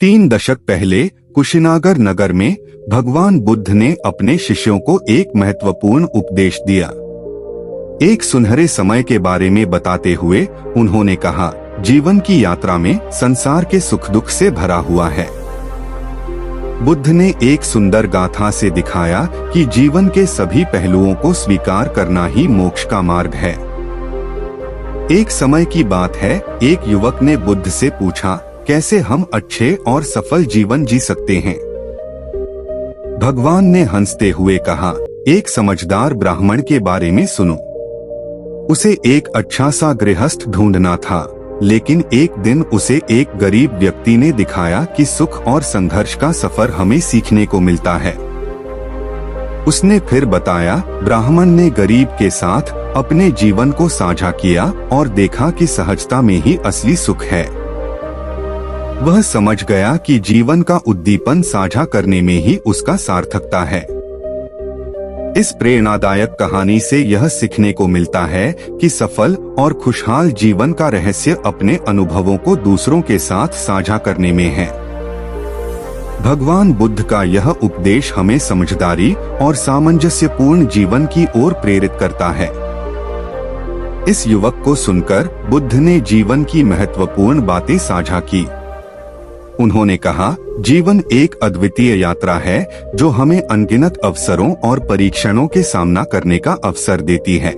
3 दशक पहले कुशीनगर नगर में भगवान बुद्ध ने अपने शिष्यों को एक महत्वपूर्ण उपदेश दिया। एक सुनहरे समय के बारे में बताते हुए उन्होंने कहा, जीवन की यात्रा में संसार के सुख दुख से भरा हुआ है। बुद्ध ने एक सुंदर गाथा से दिखाया कि जीवन के सभी पहलुओं को स्वीकार करना ही मोक्ष का मार्ग है। एक समय की बात है, एक युवक ने बुद्ध से पूछा, कैसे हम अच्छे और सफल जीवन जी सकते हैं? भगवान ने हंसते हुए कहा, एक समझदार ब्राह्मण के बारे में सुनो। उसे एक अच्छा सा गृहस्थ ढूंढना था, लेकिन एक दिन उसे एक गरीब व्यक्ति ने दिखाया कि सुख और संघर्ष का सफर हमें सीखने को मिलता है। उसने फिर बताया, ब्राह्मण ने गरीब के साथ अपने जीवन को साझा किया और देखा कि सहजता में ही असली सुख है। वह समझ गया कि जीवन का उद्दीपन साझा करने में ही उसका सार्थकता है। इस प्रेरणादायक कहानी से यह सीखने को मिलता है कि सफल और खुशहाल जीवन का रहस्य अपने अनुभवों को दूसरों के साथ साझा करने में है। भगवान बुद्ध का यह उपदेश हमें समझदारी और सामंजस्यपूर्ण जीवन की ओर प्रेरित करता है। इस युवक को सुनकर बुद्ध ने जीवन की महत्वपूर्ण बातें साझा की। उन्होंने कहा, जीवन एक अद्वितीय यात्रा है जो हमें अनगिनत अवसरों और परीक्षणों के सामना करने का अवसर देती है।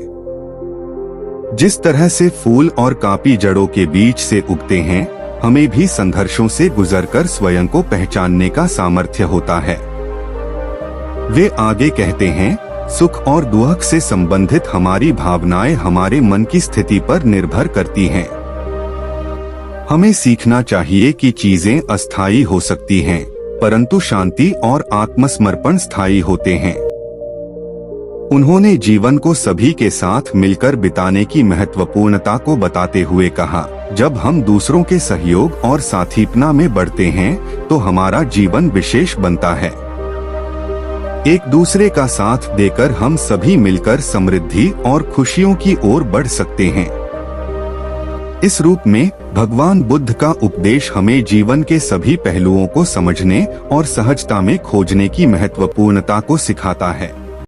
जिस तरह से फूल और कांपी जड़ों के बीच से उगते हैं, हमें भी संघर्षों से गुजरकर स्वयं को पहचानने का सामर्थ्य होता है। वे आगे कहते हैं, सुख और दुख से संबंधित हमारी भावनाएं हमारे मन की स्थिति पर निर्भर करती हैं। हमें सीखना चाहिए कि चीजें अस्थायी हो सकती हैं, परंतु शांति और आत्मसमर्पण स्थायी होते हैं। उन्होंने जीवन को सभी के साथ मिलकर बिताने की महत्वपूर्णता को बताते हुए कहा, जब हम दूसरों के सहयोग और साथीपना में बढ़ते हैं तो हमारा जीवन विशेष बनता है। एक दूसरे का साथ देकर हम सभी मिलकर समृद्धि और खुशियों की ओर बढ़ सकते हैं। इस रूप में भगवान बुद्ध का उपदेश हमें जीवन के सभी पहलुओं को समझने और सहजता में खोजने की महत्वपूर्णता को सिखाता है।